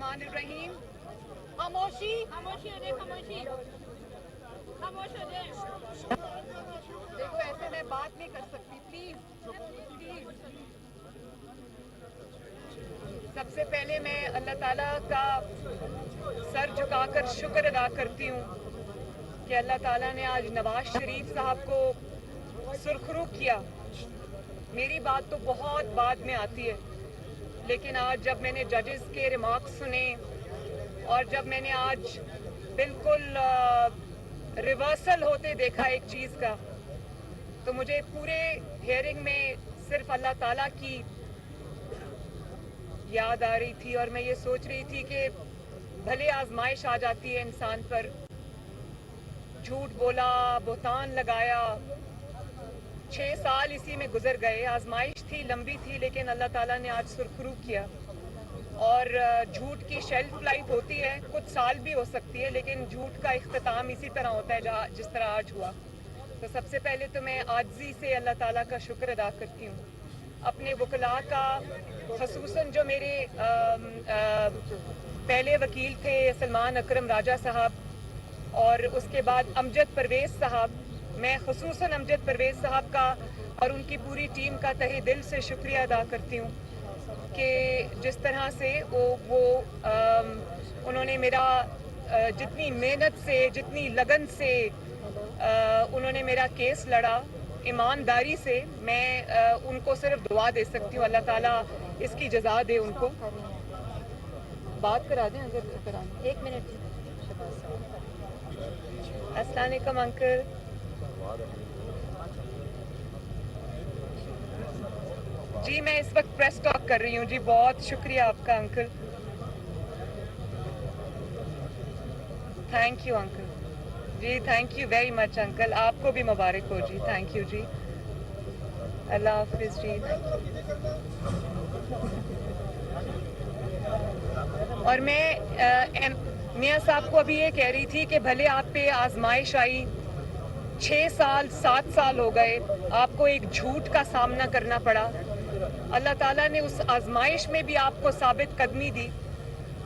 बिस्मिल्लाहिर्रहमानिर्रहीम। खामोशी खामोशी हो जाए, खामोशी, खामोश हो जाए। देखो, ऐसे मैं बात नहीं कर सकती, प्लीज प्लीज। सबसे पहले मैं अल्लाह ताला का सर झुकाकर शुक्र अदा करती हूँ कि अल्लाह ताला ने आज नवाज शरीफ साहब को सुरखरू किया। मेरी बात तो बहुत बाद में आती है, लेकिन आज जब मैंने जजेस के रिमार्क्स सुने और जब मैंने आज बिल्कुल रिवर्सल होते देखा एक चीज़ का, तो मुझे पूरे हियरिंग में सिर्फ अल्लाह ताला की याद आ रही थी। और मैं ये सोच रही थी कि भले आजमाइश आ जाती है इंसान पर, झूठ बोला, बुहतान लगाया, 6 साल इसी में गुजर गए। आजमाइश थी, लंबी थी, लेकिन अल्लाह ताला ने आज सुरखरू किया। और झूठ की शेल्फ लाइफ होती है, कुछ साल भी हो सकती है, लेकिन झूठ का इख्तिताम इसी तरह होता है जिस तरह आज हुआ। तो सबसे पहले तो मैं आजिज़ी से अल्लाह ताला का शुक्र अदा करती हूँ। अपने वकला का, खसूसन जो मेरे पहले वकील थे सलमान अकरम राजा साहब, और उसके बाद अमजद परवेज़ साहब, मैं खसूसन अमजद परवेज़ साहब का और उनकी पूरी टीम का तहे दिल से शुक्रिया अदा करती हूँ कि जिस तरह से उन्होंने मेरा जितनी मेहनत से, जितनी लगन से उन्होंने मेरा केस लड़ा, ईमानदारी से। मैं उनको सिर्फ दुआ दे सकती हूँ, अल्लाह ताला इसकी जज़ा दे उनको। बात करा दें अगर कराना। 1 मिनट। अस्सलाम वालेकुम अंकल। जी मैं इस वक्त प्रेस टॉक कर रही हूँ जी। बहुत शुक्रिया आपका uncle, thank you uncle ji, thank you very much uncle. आपको भी मुबारक हो जी, थैंक यू जी, अल्लाह हाफिज जी। और मैं मियाँ साहब को अभी ये कह रही थी कि भले आप पे आजमाइश आई, 6 साल 7 साल हो गए, आपको एक झूठ का सामना करना पड़ा। अल्लाह ताला ने उस आजमाइश में भी आपको साबित कदमी दी,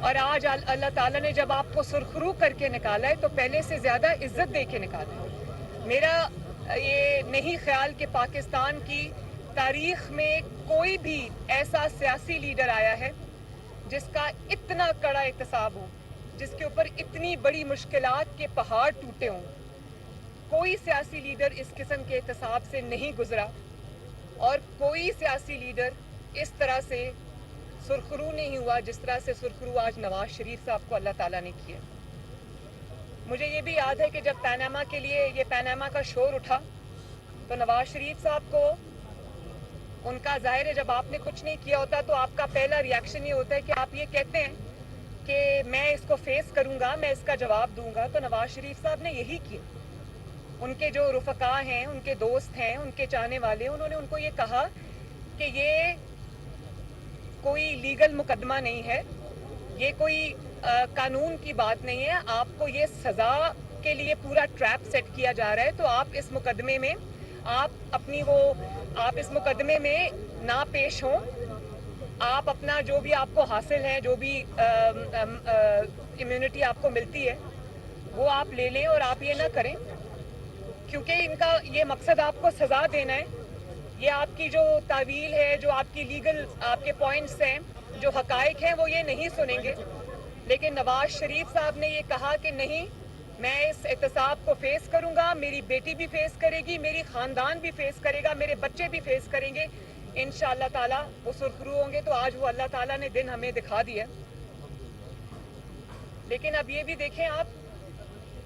और आज अल्लाह ताला ने जब आपको सुरखरू करके निकाला है तो पहले से ज़्यादा इज्जत दे के निकाला है। मेरा ये नहीं ख्याल कि पाकिस्तान की तारीख में कोई भी ऐसा सियासी लीडर आया है जिसका इतना कड़ा एहतसाब हो, जिसके ऊपर इतनी बड़ी मुश्किलात के पहाड़ टूटे हों। कोई सियासी लीडर इस किस्म के एहतसाब से नहीं गुजरा, और कोई सियासी लीडर इस तरह से सुरखरू नहीं हुआ जिस तरह से सुरखरू आज नवाज शरीफ साहब को अल्लाह ताला ने किया। मुझे ये भी याद है कि जब पैनामा के लिए ये पैनामा का शोर उठा, तो नवाज शरीफ साहब को उनका जाहिर है, जब आपने कुछ नहीं किया होता तो आपका पहला रिएक्शन ये होता है कि आप ये कहते हैं कि मैं इसको फेस करूंगा, मैं इसका जवाब दूंगा। तो नवाज शरीफ साहब ने यही किया। उनके जो रुफका हैं, उनके दोस्त हैं, उनके चाहने वाले, उन्होंने उनको ये कहा कि ये कोई लीगल मुकदमा नहीं है, ये कोई कानून की बात नहीं है, आपको ये सज़ा के लिए पूरा ट्रैप सेट किया जा रहा है। तो आप इस मुकदमे में आप इस मुकदमे में ना पेश हों, आप अपना जो भी आपको हासिल है, जो भी इम्यूनिटी आपको मिलती है, वो आप ले लें और आप ये ना करें, क्योंकि इनका ये मकसद आपको सज़ा देना है। ये आपकी जो तावील है, जो आपकी लीगल आपके पॉइंट्स हैं, जो हकाइक हैं, वो ये नहीं सुनेंगे। लेकिन नवाज शरीफ साहब ने ये कहा कि नहीं, मैं इस एहतसाब को फेस करूंगा, मेरी बेटी भी फेस करेगी, मेरी ख़ानदान भी फेस करेगा, मेरे बच्चे भी फेस करेंगे, इंशाअल्लाह ताला वो सुरखरू होंगे। तो आज वो अल्लाह ताला ने दिन हमें दिखा दिया। लेकिन अब ये भी देखें आप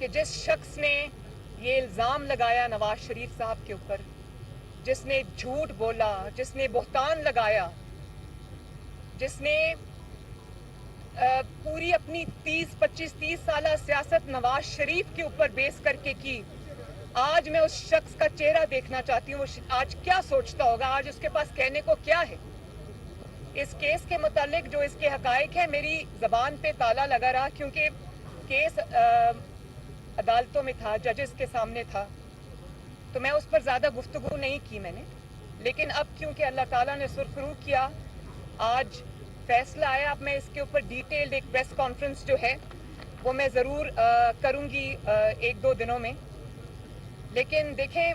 कि जिस शख्स ने ये इल्ज़ाम लगाया नवाज शरीफ साहब के ऊपर, जिसने झूठ बोला, जिसने बुहतान लगाया, जिसने पूरी अपनी 30 साल सियासत नवाज शरीफ के ऊपर बेस करके की, आज मैं उस शख्स का चेहरा देखना चाहती हूँ। वो आज क्या सोचता होगा, आज उसके पास कहने को क्या है। इस केस के मुतालिक जो इसके हकाइक है, मेरी ज़बान पे ताला लगा रहा, क्योंकि केस अदालतों में था, जजेस के सामने था, तो मैं उस पर ज़्यादा गुफ्तगू नहीं की मैंने। लेकिन अब क्योंकि अल्लाह ताला ने सुरखरू किया, आज फैसला आया, अब मैं इसके ऊपर डिटेल्ड एक प्रेस कॉन्फ्रेंस जो है वो मैं ज़रूर करूँगी एक दो दिनों में। लेकिन देखें,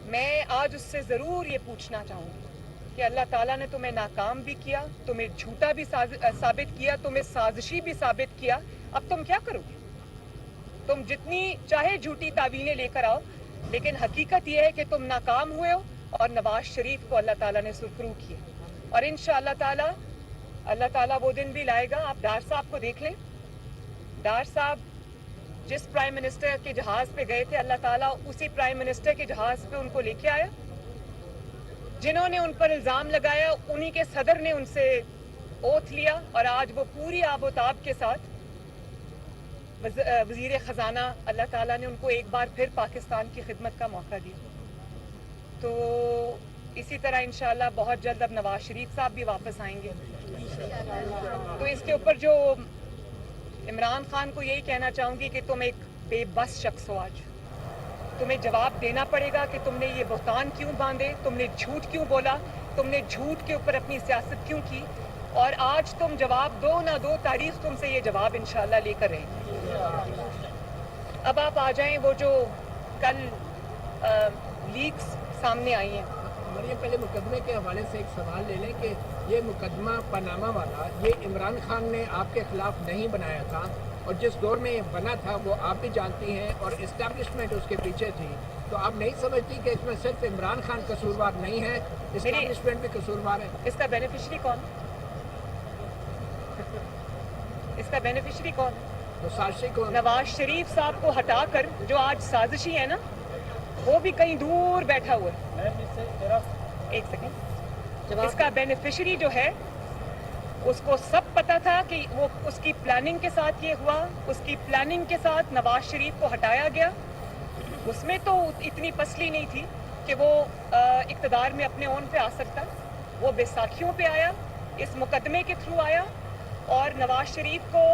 मैं आज उससे ज़रूर ये पूछना चाहूँगी कि अल्लाह ताला ने तुम्हें नाकाम भी किया, तुम्हें झूठा भी साबित किया, तुम्हें साजिशी भी साबित किया, अब तुम क्या करोगे? तुम जितनी चाहे झूठी तावीलें लेकर आओ, लेकिन हकीकत यह है कि तुम नाकाम हुए हो और नवाज शरीफ को अल्लाह ताला ने सुरखरू किया। और इंशाअल्लाह ताला अल्लाह ताला वो दिन भी लाएगा। आप डार साहब को देख लें, डार साहब जिस प्राइम मिनिस्टर के जहाज पे गए थे, अल्लाह ताला उसी प्राइम मिनिस्टर के जहाज पे उनको लेके आया। जिन्होंने उन पर इल्जाम लगाया, उन्हीं के सदर ने उनसे ओथ लिया और आज वो पूरी आबोताब के साथ वजीर खजाना, अल्लाह ताला ने उनको एक बार फिर पाकिस्तान की खिदमत का मौका दिया। तो इसी तरह इंशाअल्लाह बहुत जल्द अब नवाज शरीफ साहब भी वापस आएंगे। तो इसके ऊपर जो इमरान खान को यही कहना चाहूँगी कि तुम एक बेबस शख्स हो। आज तुम्हें जवाब देना पड़ेगा कि तुमने ये बुहतान क्यों बांधे, तुमने झूठ क्यों बोला, तुमने झूठ के ऊपर अपनी सियासत क्यों की, और आज तुम जवाब दो ना दो, तारीख तुमसे ये जवाब इंशाअल्लाह लेकर रहेगी। अब आप आ जाएं वो जो कल लीक्स सामने आई हैं। मरियम, पहले मुकदमे के हवाले से एक सवाल ले लें कि ये मुकदमा पनामा वाला ये इमरान खान ने आपके खिलाफ नहीं बनाया था, और जिस दौर में ये बना था वो आप भी जानती हैं और इस्टेब्लिशमेंट उसके पीछे थी, तो आप नहीं समझती कि इसमें सिर्फ इमरान खान कसूरवार नहीं है, इस्टेब्लिशमेंट भी कसूरवार है? इसका बेनिफिशरी कौन? इसका बेनिफिशरी कौन? तो साजिशी को नवाज शरीफ साहब को हटाकर जो आज साजिशी है ना, वो भी कहीं दूर बैठा हुआ है। एक सेकेंड, इसका बेनिफिशरी जो है उसको सब पता था कि वो उसकी प्लानिंग के साथ ये हुआ, उसकी प्लानिंग के साथ नवाज शरीफ को हटाया गया। उसमें तो इतनी पसली नहीं थी कि वो इक़्तिदार में अपने ओन पे आ सकता। वो बैसाखियों पे आया, इस मुकदमे के थ्रू आया और नवाज शरीफ को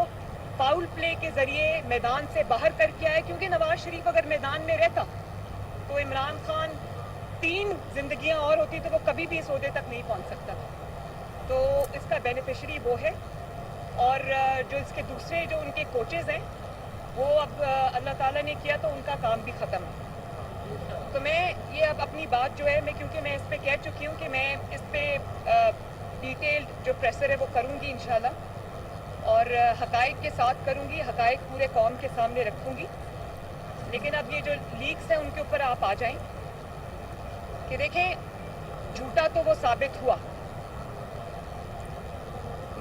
फाउल प्ले के ज़रिए मैदान से बाहर करके आया, क्योंकि नवाज शरीफ अगर मैदान में रहता तो इमरान खान 3 जिंदगियां और होती तो वो कभी भी इस ओहदे तक नहीं पहुंच सकता। तो इसका बेनिफिशरी वो है, और जो इसके दूसरे जो उनके कोचेज़ हैं वो अब अल्लाह ताला ने किया तो उनका काम भी ख़त्म है। तो मैं ये अब अपनी बात जो है, मैं क्योंकि मैं इस पर कह चुकी हूँ कि मैं इस पर डिटेल्ड जो प्रेशर है वो करूँगी इंशाल्लाह, और हक़ाइक़ के साथ करूँगी, हक़ाइक़ पूरे कौम के सामने रखूँगी। लेकिन अब ये जो लीक्स हैं उनके ऊपर आप आ जाएं कि देखें, झूठा तो वो साबित हुआ।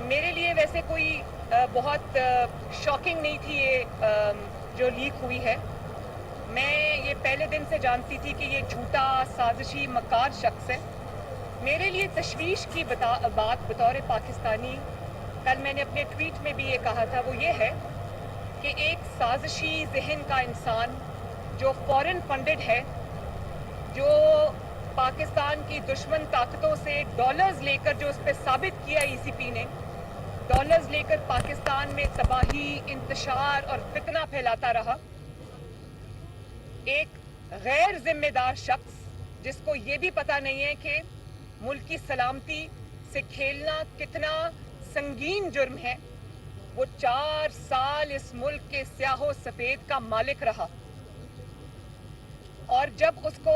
मेरे लिए वैसे कोई बहुत शॉकिंग नहीं थी ये जो लीक हुई है। मैं ये पहले दिन से जानती थी कि ये झूठा, साजिशी, मक्कार शख्स है। मेरे लिए तशवीश की बात बतौर पाकिस्तानी, कल मैंने अपने ट्वीट में भी ये कहा था, वो ये है कि एक साजिशी जहन का इंसान जो फॉरेन फंडेड है, जो पाकिस्तान की दुश्मन ताकतों से डॉलर्स लेकर, जो उस पर साबित किया ईसीपी ने, डॉलर्स लेकर पाकिस्तान में तबाही, इंतशार और फितना फैलाता रहा। एक गैर जिम्मेदार शख्स जिसको ये भी पता नहीं है कि मुल्क की सलामती से खेलना कितना संगीन जुर्म है, वो 4 साल इस मुल्क के स्याहो सफेद का मालिक रहा, और जब उसको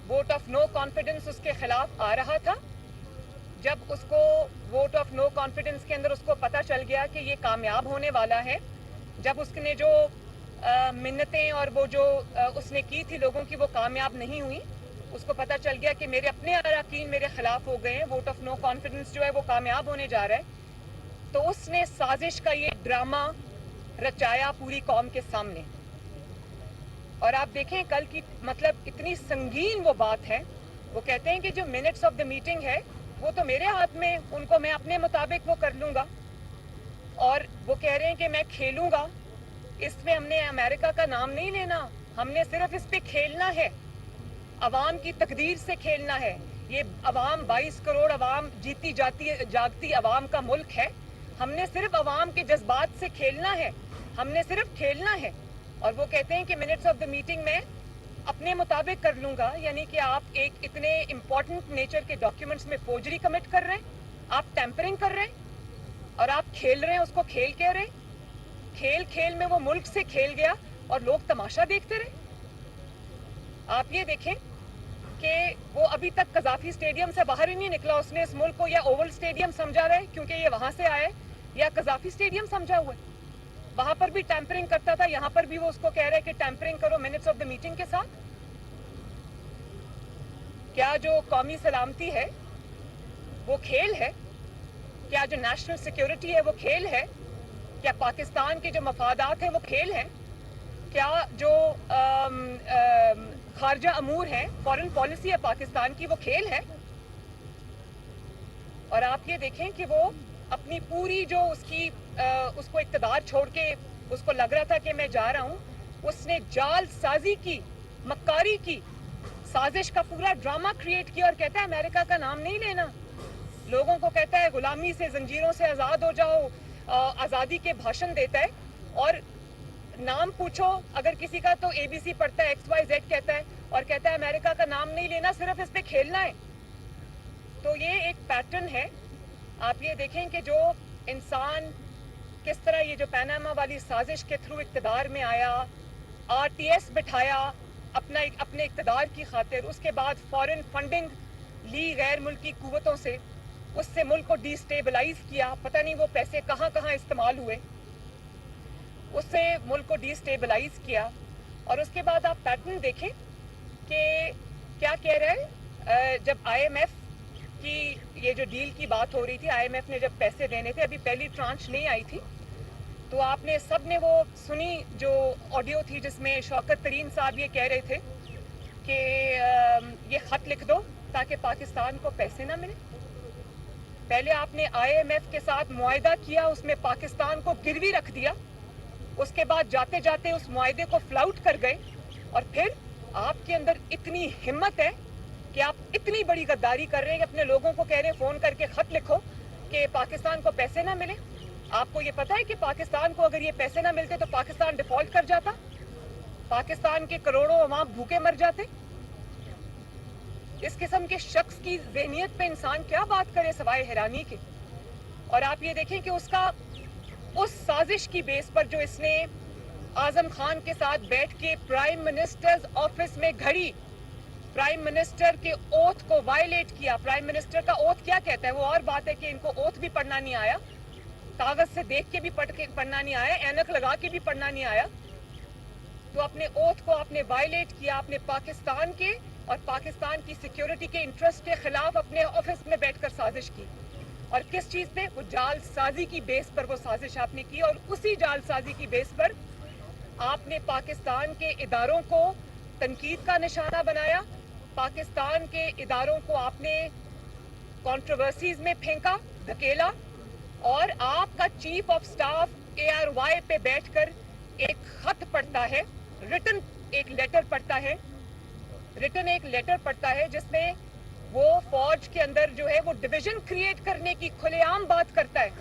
वोट ऑफ नो कॉन्फिडेंस उसके खिलाफ आ रहा था, जब उसको वोट ऑफ नो कॉन्फिडेंस के अंदर उसको पता चल गया कि ये कामयाब होने वाला है, जब उसने जो मिन्नतें और वो जो उसने की थी लोगों की वो कामयाब नहीं हुई, उसको पता चल गया कि मेरे अपने अरकान मेरे खिलाफ हो गए हैं, वोट ऑफ नो कॉन्फिडेंस जो है वो कामयाब होने जा रहा है, तो उसने साजिश का ये ड्रामा रचाया पूरी कौम के सामने। और आप देखें कल की मतलब इतनी संगीन वो बात है। वो कहते हैं कि जो मिनट्स ऑफ द मीटिंग है वो तो मेरे हाथ में, उनको मैं अपने मुताबिक वो कर लूँगा, और वो कह रहे हैं कि मैं खेलूँगा। इसमें हमने अमेरिका का नाम नहीं लेना, हमने सिर्फ इस पे खेलना है, अवाम की तकदीर से खेलना है। ये अवाम 22 करोड़ अवाम जीती जागती अवाम का मुल्क है, हमने सिर्फ अवाम के जज्बात से खेलना है, हमने सिर्फ खेलना है। और वो कहते हैं कि मिनट्स ऑफ द मीटिंग में अपने मुताबिक कर लूँगा, यानी कि आप एक इतने इम्पोर्टेंट नेचर के डॉक्यूमेंट्स में फोर्जरी कमिट कर रहे हैं, आप टेम्परिंग कर रहे हैं और आप खेल रहे हैं, उसको खेल कह रहे हैं। खेल खेल में वो मुल्क से खेल गया और लोग तमाशा देखते रहे। आप ये देखें कि वो अभी तक कजाफी स्टेडियम से बाहर ही नहीं निकला। उसने इस मुल्क को या ओवल स्टेडियम समझा रहा है क्योंकि ये वहां से आया है, या कजाफी स्टेडियम समझा हुआ है। वहां पर भी टैंपरिंग करता था, यहाँ पर भी वो उसको कह रहे हैं कि टैंपरिंग करो मिनट्स ऑफ द मीटिंग के साथ। क्या जो कौमी सलामती है वो खेल है? क्या जो नेशनल सिक्योरिटी है वो खेल है? क्या पाकिस्तान के जो मफादात हैं वो खेल हैं? क्या जो खारजा अमूर हैं, फॉरेन पॉलिसी है पाकिस्तान की, वो खेल है? और आप ये देखें कि वो अपनी पूरी जो उसको इक़्तिदार छोड़ के उसको लग रहा था कि मैं जा रहा हूँ, उसने जाल साजी की, मक्कारी की, साजिश का पूरा ड्रामा क्रिएट किया और कहता है अमेरिका का नाम नहीं लेना। लोगों को कहता है गुलामी से, जंजीरों से आज़ाद हो जाओ, आज़ादी के भाषण देता है। और नाम पूछो अगर किसी का तो ABC पढ़ता है, XYZ कहता है और कहता है अमेरिका का नाम नहीं लेना, सिर्फ इस पे खेलना है। तो ये एक पैटर्न है। आप ये देखें कि जो इंसान किस तरह ये जो पनामा वाली साजिश के थ्रू इक़्तिदार में आया, RTS बिठाया अपने इक़्तिदार की खातिर, उसके बाद फॉरेन फंडिंग ली गैर मुल्की कुव्वतों से, उससे मुल्क को डिस्टेबलाइज किया। पता नहीं वो पैसे कहाँ कहाँ इस्तेमाल हुए, उससे मुल्क को डिस्टेबलाइज किया। और उसके बाद आप पैटर्न देखें कि क्या कह रहे हैं। जब IMF की ये जो डील की बात हो रही थी, IMF ने जब पैसे देने थे, अभी पहली ट्रांच नहीं आई थी, तो आपने सब ने वो सुनी जो ऑडियो थी जिसमें शौकत तरीन साहब ये कह रहे थे कि ये ख़त लिख दो ताकि पाकिस्तान को पैसे ना मिले। पहले आपने IMF के साथ मुआहदा किया, उसमें पाकिस्तान को गिरवी रख दिया, उसके बाद जाते जाते उस मुआहदे को फ्लाउट कर गए, और फिर आपके अंदर इतनी हिम्मत है कि आप इतनी बड़ी गद्दारी कर रहे हैं कि अपने लोगों को कह रहे हैं फ़ोन करके ख़त लिखो कि पाकिस्तान को पैसे ना मिले। आपको ये पता है कि पाकिस्तान को अगर ये पैसे ना मिलते तो पाकिस्तान डिफॉल्ट कर जाता, पाकिस्तान के करोड़ों अवाम भूखे मर जाते। इस किस्म के शख्स की ज़हनियत पे इंसान क्या बात करे सवाए हैरानी के। और आप ये देखें कि उसका उस साजिश की बेस पर जो इसने आज़म खान के साथ बैठ के प्राइम मिनिस्टर्स ऑफिस में घड़ी, प्राइम मिनिस्टर के ओथ को वायलेट किया। प्राइम मिनिस्टर का ओथ क्या कहता है? वो और बात है कि इनको ओथ भी पढ़ना नहीं आया, कागज से देख के भी पढ़ना नहीं आया, ऐनक लगा के भी पढ़ना नहीं आया। तो अपने ओथ को आपने वायलेट किया, आपने पाकिस्तान के और पाकिस्तान की सिक्योरिटी के इंटरेस्ट के खिलाफ अपने ऑफिस में बैठकर साजिश की। और किस चीज़ पे? वो जाल साजी की बेस पर वो साजिश आपने की, और उसी जाल साजी की बेस पर आपने पाकिस्तान के इदारों को तनकीद का निशाना बनाया। पाकिस्तान के इदारों को आपने कंट्रोवर्सीज में फेंका, धकेला, और आपका चीफ ऑफ स्टाफ ARY पे बैठकर एक खत पढ़ता है, रिटन एक लेटर पढ़ता है जिसमें वो फौज के अंदर जो है वो डिवीजन क्रिएट करने की खुलेआम बात करता है।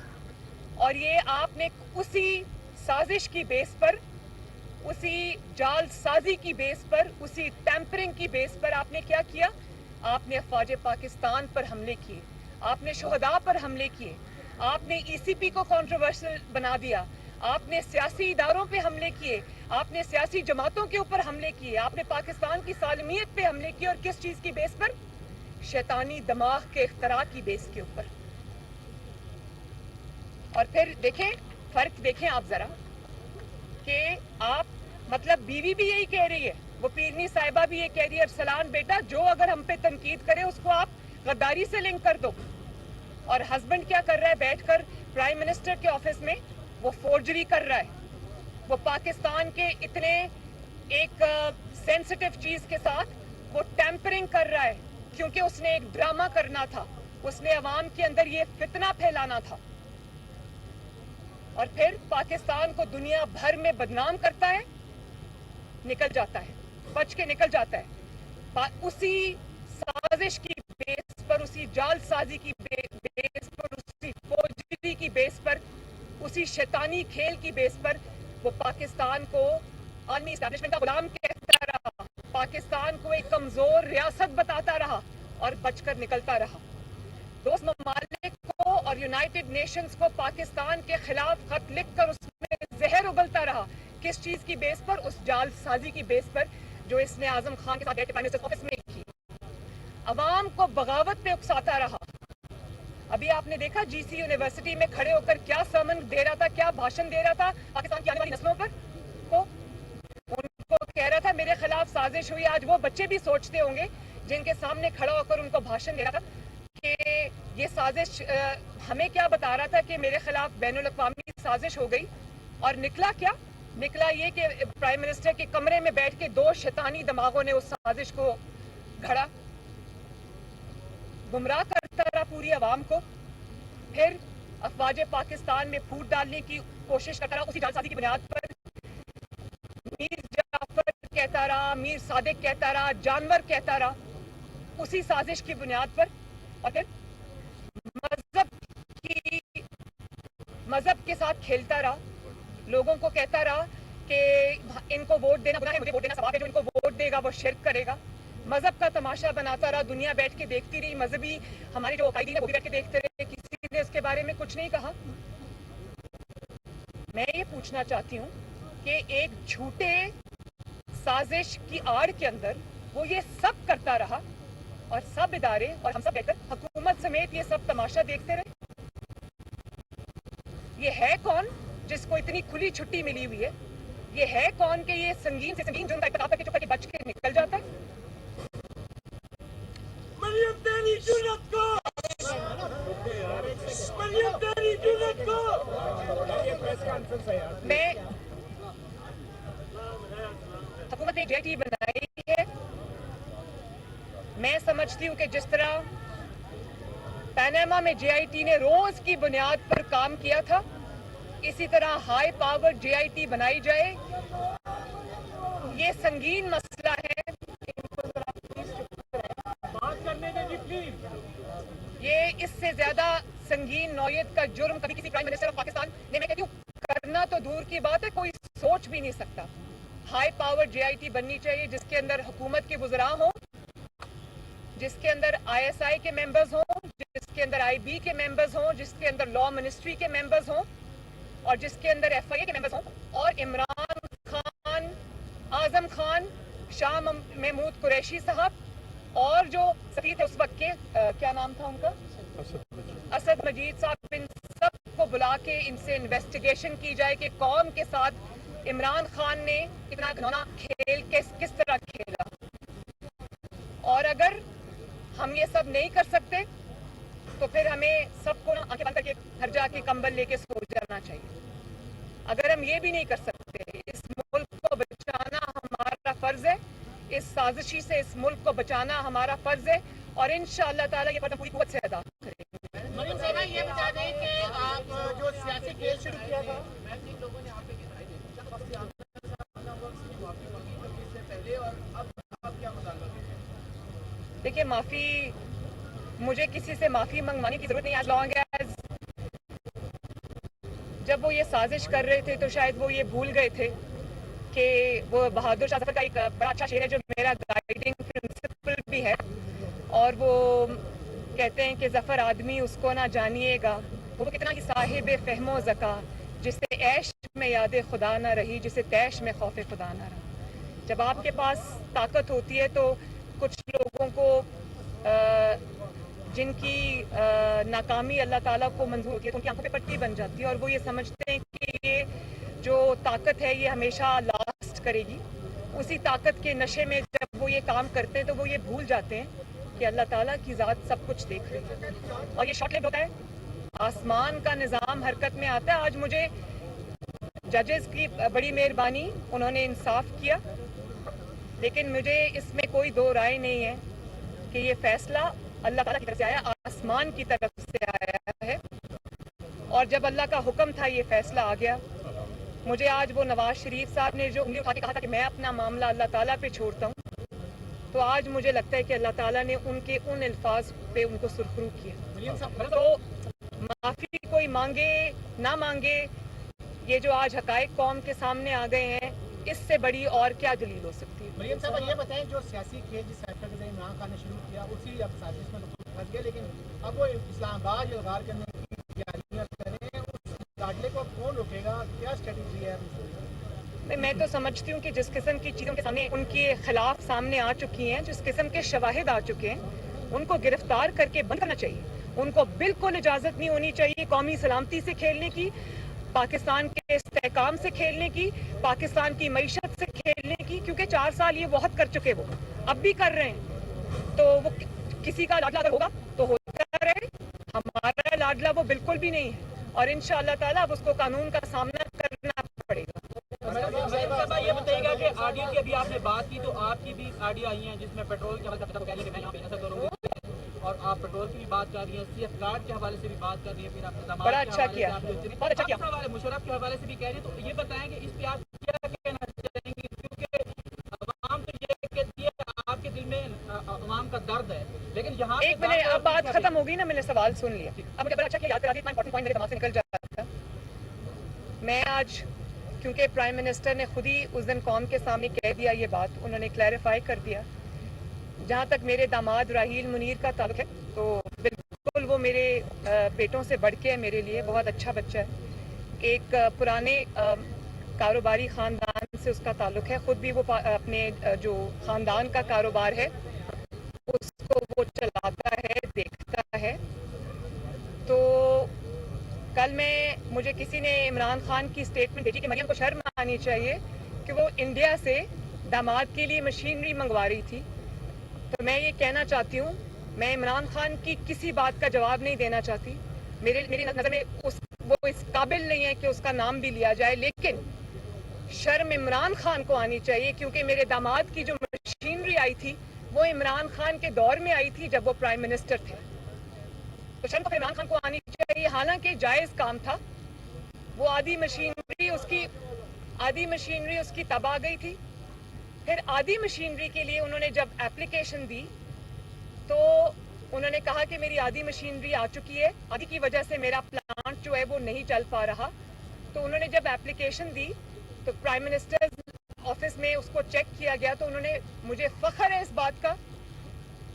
और ये आपने उसी साजिश की बेस पर, उसी जाल साजी की बेस पर, उसी टैंपरिंग की बेस पर आपने क्या किया? आपने अफवाज पाकिस्तान पर हमले किए, आपने शुहदा पर हमले किए, आपने ECP को कंट्रोवर्शियल बना दिया, आपने सियासी इदारों पे हमले किए, आपने सियासी जमातों के ऊपर हमले किए, आपने पाकिस्तान की सालमियत पे हमले किए। और किस चीज़ की बेस पर? शैतानी दिमाग के इख्तरा की बेस के ऊपर। और फिर देखें, फ़र्क देखें आप ज़रा कि आप, मतलब बीवी भी यही कह रही है, वो पीरनी साहिबा भी ये कह रही है, अरसलान बेटा जो अगर हम पे तनकीद करे उसको आप गद्दारी से लिंक कर दो। और हस्बैंड क्या कर रहा है? बैठकर प्राइम मिनिस्टर के ऑफिस में वो फोर्जरी कर रहा है। वो पाकिस्तान के इतने एक सेंसिटिव चीज़ के साथ वो टैंपरिंग कर रहा है, क्योंकि उसने एक ड्रामा करना था, उसने अवाम के अंदर ये फितना फैलाना था। और फिर पाकिस्तान को दुनिया भर में बदनाम करता है, निकल जाता है, बच के निकल जाता है। उसी साजिश की बेस पर, उसी जालसाजी की बेस पर, उसी फोर्जरी की बेस पर, उसी शैतानी खेल की बेस पर वो पाकिस्तान को आलमी एस्टैब्लिशमेंट का गुलाम कहता रहा, पाकिस्तान को एक कमजोर रियासत बताता रहा और बचकर निकलता रहा। दोस्त ममालिक को और यूनाइटेड नेशंस को पाकिस्तान के खिलाफ खत लिखकर उसमें जहर उगलता रहा। किस चीज की बेस पर? उस जालसाजी की बेस पर जो इसने आजम खान के साथ बैठे प्राइम मिनिस्टर ऑफिस में की। अवाम को बगावत पे उकसाता रहा। अभी आपने देखा जीसी यूनिवर्सिटी में खड़े होकर क्या सरमन दे रहा था, क्या भाषण दे रहा था पाकिस्तान की आने वाली नस्लों पर को उनको कह रहा था मेरे खिलाफ साजिश हुई। आज वो बच्चे भी सोचते होंगे जिनके सामने खड़ा होकर उनको भाषण दे रहा था कि ये साजिश हमें क्या बता रहा था कि मेरे खिलाफ बैनुल अक़वामी साजिश हो गई। और निकला क्या? निकला ये कि प्राइम मिनिस्टर के कमरे में बैठ के दो शैतानी दिमागों ने उस साजिश को घड़ा, गुमराह करता रहा पूरी आवाम को। फिर अफवाज पाकिस्तान में फूट डालने की कोशिश करता रहा उसी जालसाजी की बुनियाद पर। मीर जाफर कहता रहा, मीर सादिक कहता रहा, जानवर कहता रहा, उसी साजिश की बुनियाद पर। और फिर मजहब के साथ खेलता रहा, लोगों को कहता रहा कि इनको वोट देना गुनाह है, मुझे वोट देना सवाब है, जो इनको वोट देगा वो शिर्क करेगा। मजहब का तमाशा बनाता रहा, दुनिया बैठ के देखती रही। मजहबी हमारे जो कायदीन है वो भी बैठ के देखते रहे, किसी ने उसके बारे में कुछ नहीं कहा। मैं ये पूछना चाहती हूँ कि एक झूठे साजिश की आड़ के अंदर वो ये सब करता रहा और सब इदारे और हम सब बैठकर हुकूमत समेत ये सब तमाशा देखते रहे। ये है कौन जिसको इतनी खुली छुट्टी मिली हुई है? ये है कौन कि ये संगीन से संगीन जुर्म का इर्तिकाब करके चुप करके बच के निकल जाता है? मरियम तेरी जुर्रत को, मरियम तेरी जुर्रत को। मैं हुकूमत ने जेटी बनाई है। मैं समझती हूँ कि जिस तरह पनामा में जेआईटी ने रोज की बुनियाद पर काम किया था, इसी तरह हाई पावर जेआईटी बनाई जाए। ये संगीन मसला है, ये इससे ज्यादा संगीन नौयत का जुर्म कभी किसी प्राइम मिनिस्टर ऑफ पाकिस्तान ने, मैं कहती हूँ करना तो दूर की बात है, कोई सोच भी नहीं सकता। हाई पावर जेआईटी बननी चाहिए जिसके अंदर हुकूमत के वुज़रा हों, जिसके अंदर आईएसआई के मेंबर्स हों, जिसके अंदर आईबी के मेंबर्स हों, जिसके अंदर लॉ मिनिस्ट्री के मेंबर्स हों और जिसके अंदर एफआईए के मेंबर्स हों। और इमरान खान, आजम खान, शाह महमूद कुरैशी साहब और जो सफीर थे उस वक्त के क्या नाम था उनका, असद मजीद साहब, इन सब को बुला के इनसे इन्वेस्टिगेशन की जाए कि कौम के साथ इमरान खान ने इतना घिनौना खेल किस तरह खेला। और अगर हम ये सब नहीं कर सकते तो फिर हमें सबको आंखें बंद करके घर जाके कंबल लेके सो जाना चाहिए। अगर हम ये भी नहीं कर सकते, इस मुल्क को बचाना हमारा फर्ज है, इस साजिशी से इस मुल्क को बचाना हमारा फर्ज है और इंशाअल्लाह ताला ये फर्ज पूरी कुव्वत से अदा करेंगे। मरियम साहबा, ये बता दें कि आप जो सियासी खेल शुरू किया था, देखिए माफी, मुझे किसी से माफी मंगवाने की जरूरत नहीं। एज लॉन्ग एज जब वो ये साजिश कर रहे थे तो शायद वो ये भूल गए थे कि वो बहादुर शाह जफर का एक बड़ा अच्छा शेर है जो मेरा गाइडिंग प्रिंसिपल भी है, और वो कहते हैं कि जफर आदमी उसको ना जानिएगा वो कितना ही साहिब फहमो ज़का, जिसे ऐश में याद खुदा ना रही, जिसे तैश में खौफ खुदा ना रहा। जब आपके पास ताकत होती है तो कुछ लोगों को जिनकी नाकामी अल्लाह ताला को मंजूर होती है तो उनकी आंखों पे पट्टी बन जाती है और वो ये समझते हैं कि ये जो ताकत है ये हमेशा लास्ट करेगी। उसी ताकत के नशे में जब वो ये काम करते हैं तो वो ये भूल जाते हैं कि अल्लाह ताला की ज़ात सब कुछ देख रही है और ये शॉर्ट लिव्ड होता है। आसमान का निज़ाम हरकत में आता है। आज मुझे जजेस की बड़ी मेहरबानी, उन्होंने इंसाफ किया, लेकिन मुझे इसमें कोई दो राय नहीं है कि ये फैसला अल्लाह ताला की तरफ से आया, आसमान की तरफ से आया है। और जब अल्लाह का हुक्म था ये फैसला आ गया। मुझे आज वो नवाज शरीफ साहब ने जो उंगली उठा के कहा था कि मैं अपना मामला अल्लाह ताला पे छोड़ता हूँ, तो आज मुझे लगता है कि अल्लाह ताला ने उनके उन अल्फाज पे उनको सुरखरू किया। तो माफ़ी कोई मांगे ना मांगे, ये जो आज हकायक कौम के सामने आ गए हैं اس سے بڑی اور کیا دلیل ہو سکتی ہے؟ مریم صاحب یہ بتائیں جو سیاسی کھیل جس سیکٹر کے ذریعے عمران خان نے شروع کیا اسی اب سازش میں پھنس گئے، لیکن اب وہ اسلام آباد یا غار کرنے کی تیاریاں کر رہے ہیں، اس مقابلے کو کون روکے گا؟ کیا اسٹریٹجی ہے؟ میں تو سمجھتی ہوں کہ جس قسم کی چیزوں کے سامنے ان کے خلاف سامنے آ چکی ہیں، جس قسم کے شواہد آ چکے ہیں، ان کو گرفتار کر کے بند کرنا چاہیے. ان کو بالکل اجازت نہیں ہونی چاہیے قومی سلامتی سے کھیلنے کی، پاکستان کے استحکام سے کھیلنے کی، پاکستان کی معیشت سے کھیلنے کی، کیونکہ 4 سال یہ بہت کر چکے، وہ اب بھی کر رہے ہیں. تو وہ کسی کا لاڈلا اگر ہوگا تو ہوتا رہے، ہمارا لاڈلا وہ بالکل بھی نہیں ہے، اور انشاءاللہ تعالیٰ اب اس کو قانون کا سامنا کرنا پڑے گا. یہ بتائیے گا کہ آڈیو کی ابھی آپ نے بات کی تو آپ کی بھی آڈیو آئی ہیں جس میں پیٹرول کے حوالے سے کہہ رہی ہے کہ میں یہاں پہ ایسا کروں گی، اور آپ پیٹرول کی بھی بات کر رہی ہیں، CF کارڈ کے حوالے سے بھی بات کر رہی ہیں، پھر آپ اقدامات بڑا اچھا کیا، بہت اچھا کیا. مشرف کے حوالے سے بھی کہہ رہی ہیں. تو یہ بتائیں کہ اس پہ آپ کیا کہنا چاہیں گے؟ کیونکہ عوام تو یہ کہتی ہے آپ کے دل میں عوام کا درد ہے، لیکن یہاں ایک منٹ، اب بات ختم ہوگی نا، میں نے سوال سن لیا. اب مجھے بڑا اچھا کیا یاد کرا دی، اتنا پوائنٹ میرے دماغ سے نکل جاتا تھا. میں آج کیونکہ پرائم منسٹر نے خود ہی اس دن قوم کے سامنے کہہ دیا یہ بات، انہوں نے کلیریفائی کر دیا. جہاں تک میرے داماد راحیل منیر کا تعلق ہے تو بالکل وہ میرے بیٹوں سے بڑھ کے ہے میرے لیے، بہت اچھا بچہ ہے. ایک پرانے کاروباری خاندان سے اس کا تعلق ہے، خود بھی وہ اپنے جو خاندان کا کاروبار ہے اس کو وہ چلاتا ہے، دیکھتا ہے. تو کل مجھے کسی نے عمران خان کی سٹیٹمنٹ بھیجی کہ مریم کو شرم آنی چاہیے کہ وہ انڈیا سے داماد کے لیے مشینری منگوا رہی تھی. تو میں یہ کہنا چاہتی ہوں، میں عمران خان کی کسی بات کا جواب نہیں دینا چاہتی. میری نظر میں وہ اس قابل نہیں ہے کہ اس کا نام بھی لیا جائے، لیکن شرم عمران خان کو آنی چاہیے کیونکہ میرے داماد کی جو مشینری آئی تھی وہ عمران خان کے دور میں آئی تھی جب وہ پرائم منسٹر تھے. تو شرم تو عمران خان کو آنی چاہیے، حالانکہ جائز کام تھا. وہ آدھی مشینری اس کی تب آ گئی تھی. پھر آدھی مشینری کے لیے انہوں نے جب اپلیکیشن دی تو انہوں نے کہا کہ میری آدھی مشینری آ چکی ہے، آدھی کی وجہ سے میرا پلانٹ جو ہے وہ نہیں چل پا رہا. تو انہوں نے جب اپلیکیشن دی تو پرائم منسٹر آفس میں اس کو چیک کیا گیا، تو انہوں نے، مجھے فخر ہے اس بات کا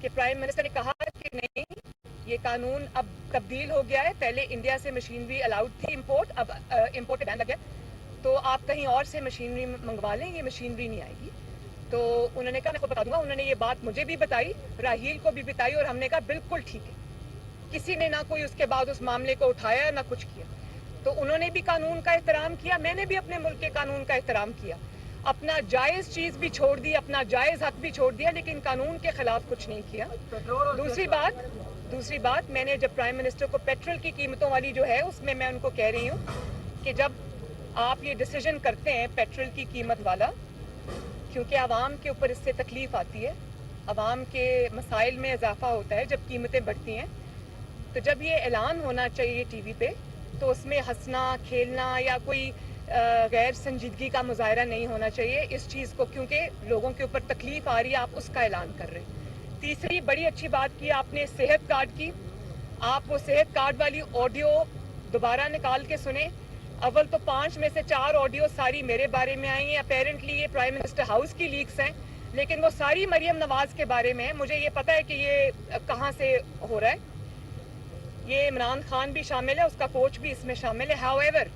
کہ پرائم منسٹر نے کہا کہ نہیں، یہ قانون اب تبدیل ہو گیا ہے. پہلے انڈیا سے مشینری الاؤڈ تھی امپورٹ، اب امپورٹ بین لگ گیا، تو آپ کہیں اور سے مشینری منگوا لیں، یہ مشینری نہیں آئے گی. تو انہوں نے کہا میں خود بتا دوں گا. انہوں نے یہ بات مجھے بھی بتائی، راحیل کو بھی بتائی، اور ہم نے کہا بالکل ٹھیک ہے. کسی نے نہ کوئی اس کے بعد اس معاملے کو اٹھایا نہ کچھ کیا. تو انہوں نے بھی قانون کا احترام کیا، میں نے بھی اپنے ملک کے قانون کا احترام کیا. اپنا جائز چیز بھی چھوڑ دی، اپنا جائز حق بھی چھوڑ دیا، لیکن قانون کے خلاف کچھ نہیں کیا. دوسری بات میں نے جب پرائم منسٹر کو پیٹرول کی قیمتوں والی جو ہے اس میں ان کو کہہ رہی ہوں کہ جب آپ یہ ڈیسیجن کرتے ہیں پیٹرول کی قیمت والا، کیونکہ عوام کے اوپر اس سے تکلیف آتی ہے، عوام کے مسائل میں اضافہ ہوتا ہے جب قیمتیں بڑھتی ہیں، تو جب یہ اعلان ہونا چاہیے ٹی وی پہ تو اس میں ہنسنا کھیلنا یا کوئی غیر سنجیدگی کا مظاہرہ نہیں ہونا چاہیے اس چیز کو، کیونکہ لوگوں کے اوپر تکلیف آ رہی ہے، آپ اس کا اعلان کر رہے ہیں. تیسری بڑی اچھی بات کی آپ نے صحت کارڈ کی. آپ وہ صحت کارڈ والی آڈیو دوبارہ نکال کے سنیں. اول تو 5 میں سے 4 آڈیو ساری میرے بارے میں آئی ہیں. اپیرنٹلی یہ پرائم منسٹر ہاؤس کی لیکس ہیں، لیکن وہ ساری مریم نواز کے بارے میں ہیں. مجھے یہ پتہ ہے کہ یہ کہاں سے ہو رہا ہے. یہ عمران خان بھی شامل ہے، اس کا کوچ بھی اس میں شامل ہے. ہاؤ ایور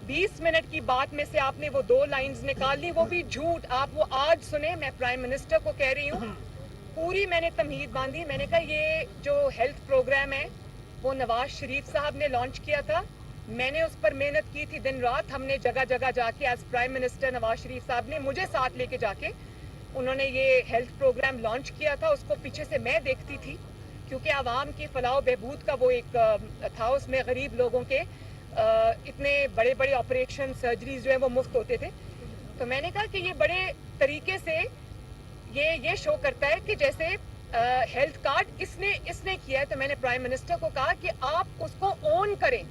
20 منٹ کی بات میں سے آپ نے وہ 2 لائنز نکال لی، وہ بھی جھوٹ. آپ وہ آج سنیں. میں پرائم منسٹر کو کہہ رہی ہوں، پوری میں نے تمہید باندھی. میں نے کہا یہ جو ہیلتھ پروگرام ہے وہ نواز شریف صاحب نے لانچ کیا تھا، میں نے اس پر محنت کی تھی دن رات. ہم نے جگہ جگہ جا کے as prime minister Nawaz Sharif صاحب نے مجھے ساتھ لے کے جا کے انہوں نے یہ ہیلتھ پروگرام لانچ کیا تھا. اس کو پیچھے سے میں دیکھتی تھی کیونکہ عوام کی فلاح و بہبود کا وہ ایک تھا. اس میں غریب لوگوں کے اتنے بڑے بڑے آپریشن سرجریز جو ہیں وہ مفت ہوتے تھے. تو میں نے کہا کہ یہ بڑے طریقے سے یہ شو کرتا ہے کہ جیسے ہیلتھ کارڈ اس نے کیا ہے. تو میں نے پرائم منسٹر کو کہا کہ آپ اس کو اون کریں.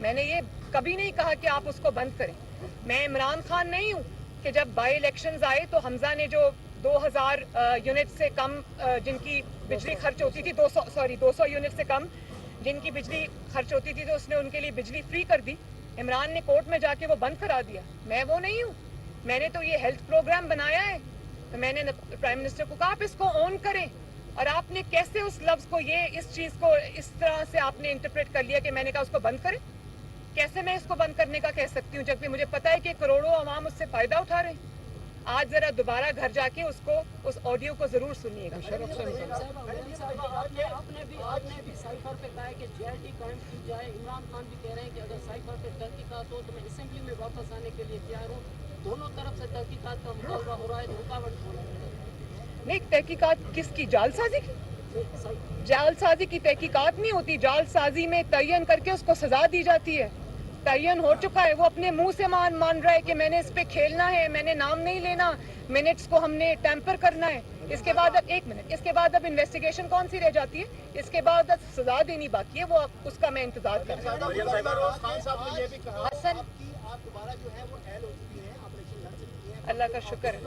میں نے یہ کبھی نہیں کہا کہ آپ اس کو بند کریں. میں عمران خان نہیں ہوں کہ جب بائی الیکشنز آئے تو حمزہ نے جو 2000 یونٹ سے کم جن کی بجلی خرچ ہوتی تھی 200 یونٹ سے کم جن کی بجلی خرچ ہوتی تھی تو اس نے ان کے لیے بجلی فری کر دی. عمران نے کورٹ میں جا کے وہ بند کرا دیا. میں وہ نہیں ہوں. میں نے تو یہ ہیلتھ پروگرام بنایا ہے, تو میں نے پرائم منسٹر کو کہا آپ اس کو آن کریں, اور آپ نے کیسے اس لفظ کو, یہ اس چیز کو اس طرح سے آپ نے انٹرپریٹ کر لیا کہ میں نے کہا اس کو بند کریں. کیسے میں اس کو بند کرنے کا کہہ سکتی ہوں جبکہ مجھے پتا ہے کہ کروڑوں عوام اس سے فائدہ اٹھا رہے ہیں. آج ذرا دوبارہ گھر جا کے اس آڈیو کو ضرور سنیے گا. آپ نے بھی سائفر پہ کہا ہے کہ جے آئی ٹی قائم کی جائے. عمران خان بھی کہہ رہے ہیں کہ اگر سائفر پہ تحقیقات ہو تو میں اسمبلی میں واپس آنے کے لیے تیار ہوں. دونوں طرف سے تحقیقات کا مطالبہ ہو رہا ہے, رکاوٹ ہو رہی ہے. نہیں, تحقیقات کس کی؟ جعل سازی کی؟ جعل سازی کی تحقیقات نہیں ہوتی. جعل سازی میں تعین کر کے اس کو سزا دی جاتی ہے. تعین ہو چکا ہے, وہ اپنے منہ سے مان رہا ہے کہ میں نے اس پہ کھیلنا ہے, میں نے نام نہیں لینا, منٹس کو ہم نے ٹیمپر کرنا ہے. اس کے بعد اب اس کے بعد اب انویسٹیگیشن کون سی رہ جاتی ہے؟ اس کے بعد اب سزا دینی باقی ہے, وہ اس کا میں انتظار کر رہا ہوں. حسن, آپ دوبارہ جو ہے وہ اہل ہو چکی ہیں, آپریشن لڑ سکتی ہیں. اللہ کا شکر ہے.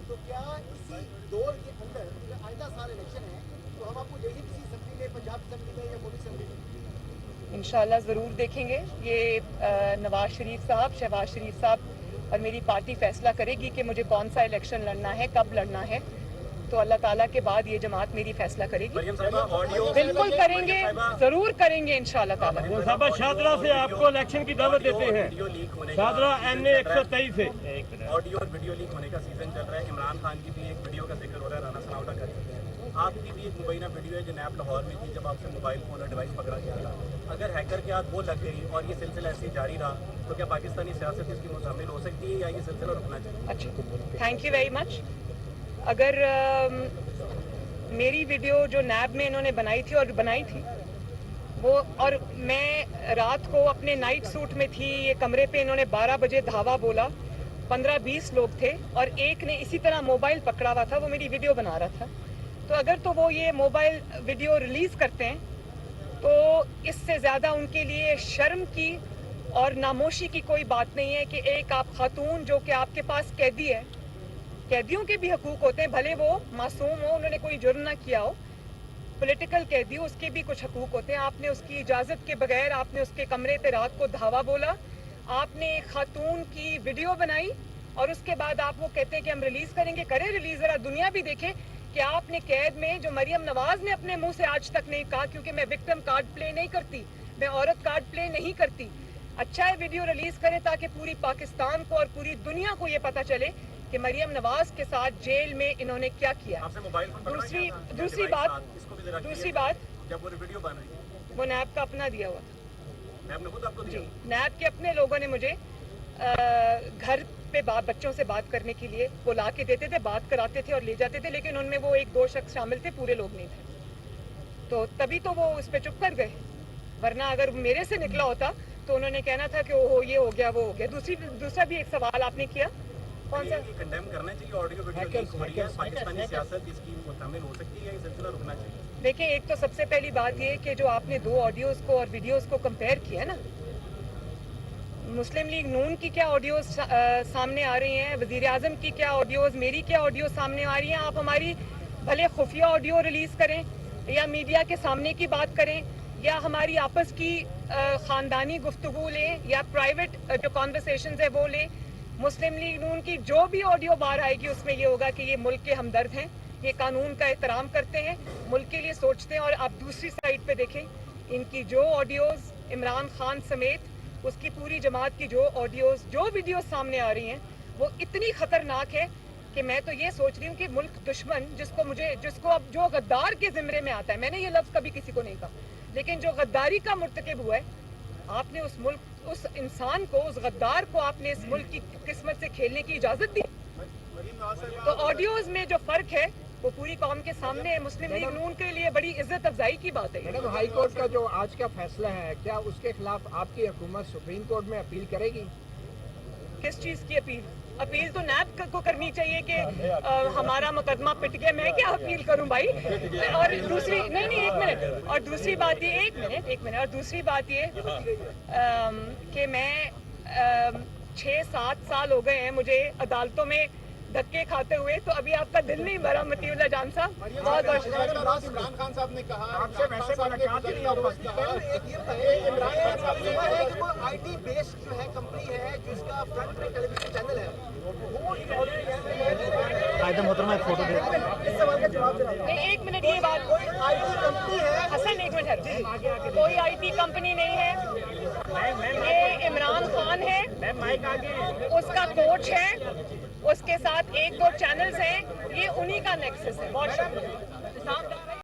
تو کیا اسی دور کے اندر آئندہ سال الیکشن ہے تو ہم آپ کو یہی کسی اسمبلی میں, پنجاب اسمبلی میں یا مودی اسمبلی میں انشاءاللہ ضرور دیکھیں گے. یہ نواز شریف صاحب, شہباز شریف صاحب اور میری پارٹی فیصلہ کرے گی کہ مجھے کون سا الیکشن لڑنا ہے, کب لڑنا ہے. تو اللہ تعالیٰ کے بعد یہ جماعت میری فیصلہ کرے گی. بالکل کریں گے, ضرور کریں گے انشاءاللہ تعالیٰ. صاحبہ شاہدرہ سے آپ کو الیکشن کی دعوت دیتے ہیں, شاہدرہ NA 123 سے. آڈیو اور ویڈیو لیک ہونے کا سیزن چل رہا ہے. عمران خان کی بھی ایک ویڈیو کا ذکر ہو رہا ہے, رانا ثناءاللہ کر چکے ہیں. آپ کی بھی ایک مبینہ ویڈیو ہے جو نیب لاہور میں تھی جب آپ سے موبائل فون اور ڈیوائس پکڑا گیا تھا. اگر ہیکر کے ہاتھ وہ لگ گئی اور یہ سلسلہ ایسے جاری رہا تو کیا پاکستانی سیاست اس کی مشامل ہو سکتی ہے یا یہ سلسلہ رکنا چاہیے؟ اچھا, تھینک یو ویری مچ. اگر میری ویڈیو جو نیب میں انہوں نے بنائی تھی وہ, اور میں رات کو اپنے نائٹ سوٹ میں تھی, یہ کمرے پہ انہوں نے 12 بجے دھاوا بولا, 15-20 لوگ تھے اور ایک نے اسی طرح موبائل پکڑا ہوا تھا, وہ میری ویڈیو بنا رہا تھا. تو اگر تو وہ یہ موبائل ویڈیو ریلیز کرتے ہیں تو اس سے زیادہ ان کے لیے شرم کی اور ناموشی کی کوئی بات نہیں ہے کہ ایک آپ خاتون جو کہ آپ کے پاس قیدی ہے, قیدیوں کے بھی حقوق ہوتے ہیں, بھلے وہ معصوم ہو, انہوں نے کوئی جرم نہ کیا ہو, پولیٹیکل قیدی ہو, اس کے بھی کچھ حقوق ہوتے ہیں. آپ نے اس کی اجازت کے بغیر آپ نے اس کے کمرے پہ رات کو دھاوا بولا, آپ نے ایک خاتون کی ویڈیو بنائی اور اس کے بعد آپ وہ کہتے ہیں کہ ہم ریلیز کریں گے. کریں ریلیز, ذرا دنیا بھی دیکھے کہ آپ نے قید میں, جو مریم نواز نے اپنے منہ سے آج تک نہیں کہا, کیونکہ میں وکٹم کارڈ پلے نہیں کرتی, میں عورت کارڈ پلے نہیں کرتی. اچھا ہے ویڈیو ریلیز کریں تاکہ پوری پاکستان کو اور پوری دنیا کو یہ پتہ چلے کہ مریم نواز کے ساتھ جیل میں انہوں نے کیا کیا. دوسری بات جب وہ ویڈیو بن رہی ہے وہ نیب کا اپنا دیا ہوا تھا. نیب نے خود آپ کو دیا؟ نیب کے اپنے لوگوں نے مجھے گھر پہ بچوں سے بات کرنے کے لیے وہ لا کے دیتے تھے, بات کراتے تھے اور لے جاتے تھے, لیکن ان میں وہ 1-2 شخص شامل تھے, پورے لوگ نہیں تھے. تو تبھی تو وہ اس پہ چپ کر گئے, ورنہ اگر میرے سے نکلا ہوتا تو انہوں نے کہنا تھا کہ یہ ہو گیا وہ ہو گیا. دوسرا بھی ایک سوال آپ نے کیا, کون سا؟ کنڈیم کرنا چاہیے آڈیو ویڈیو لیک ہو رہی ہے, پاکستانی سیاست اس کی مشامل ہو سکتی ہے یا یہ سلسلہ رکنا چاہیے؟ دیکھیں, ایک تو سب سے پہلی بات یہ کہ جو آپ نے 2 آڈیوز کو اور ویڈیوز کو کمپیئر کیا نا, مسلم لیگ نون کی کیا آڈیوز سامنے آ رہی ہیں, وزیر اعظم کی کیا آڈیوز, میری کیا آڈیوز سامنے آ رہی ہیں. آپ ہماری بھلے خفیہ آڈیو ریلیز کریں یا میڈیا کے سامنے کی بات کریں یا ہماری آپس کی خاندانی گفتگو لیں یا پرائیویٹ جو کانورسیشنز ہے وہ لیں. مسلم لیگ نون کی جو بھی آڈیو باہر آئے گی اس میں یہ ہوگا کہ یہ ملک کے ہمدرد ہیں, یہ قانون کا احترام کرتے ہیں, ملک کے لیے سوچتے ہیں. اور آپ دوسری سائڈ پہ دیکھیں, ان کی جو آڈیوز عمران خان سمیت اس کی پوری جماعت کی جو آڈیوز جو ویڈیوز سامنے آ رہی ہیں وہ اتنی خطرناک ہے کہ میں تو یہ سوچ رہی ہوں کہ ملک دشمن جس کو اب جو غدار کے زمرے میں آتا ہے, میں نے یہ لفظ کبھی کسی کو نہیں کہا, لیکن جو غداری کا مرتکب ہوا ہے, آپ نے اس انسان کو, اس غدار کو آپ نے اس ملک کی قسمت سے کھیلنے کی اجازت دی. تو آڈیوز میں جو فرق ہے وہ پوری قوم کے سامنے ہے. مسلم لیگ نون کے لیے بڑی عزت افزائی کی بات ہے. میڈم, ہائی کورٹ کا جو آج کا فیصلہ ہے, کیا اس کے خلاف آپ کی حکومت سپریم کورٹ میں اپیل کرے گی؟ کس چیز کی اپیل؟ اپیل تو نیب کو کرنی چاہیے کہ ہمارا مقدمہ پٹ گیا, میں کیا اپیل کروں بھائی. اور دوسری ایک منٹ, اور دوسری بات یہ اور دوسری بات یہ کہ میں 6-7 سال ہو گئے ہیں مجھے عدالتوں میں धक्के खाते हुए, तो अभी आपका दिल नहीं भरा मतीउल्लाह जान साहब? बहुत बहुत शुक्रिया। इमरान खान साहब ने कहा, आपसे वैसे मुलाकात ही नहीं हो पाती। इमरान खान साहब ने कहा है कि वो IT बेस्ड जो है कंपनी है जिसका फ्रंट पे टेलीविजन चैनल है, वो इस सवाल का जवाब देना। नहीं, एक मिनट, ये बात, कोई IT कंपनी है हसन एक मिनट है, कोई IT कंपनी नहीं है, ये इमरान खान है, उसका कोच है, उसके साथ 1-2 चैनल्स हैं, ये उन्हीं का नेक्सस है। बहुत शुक्रिया।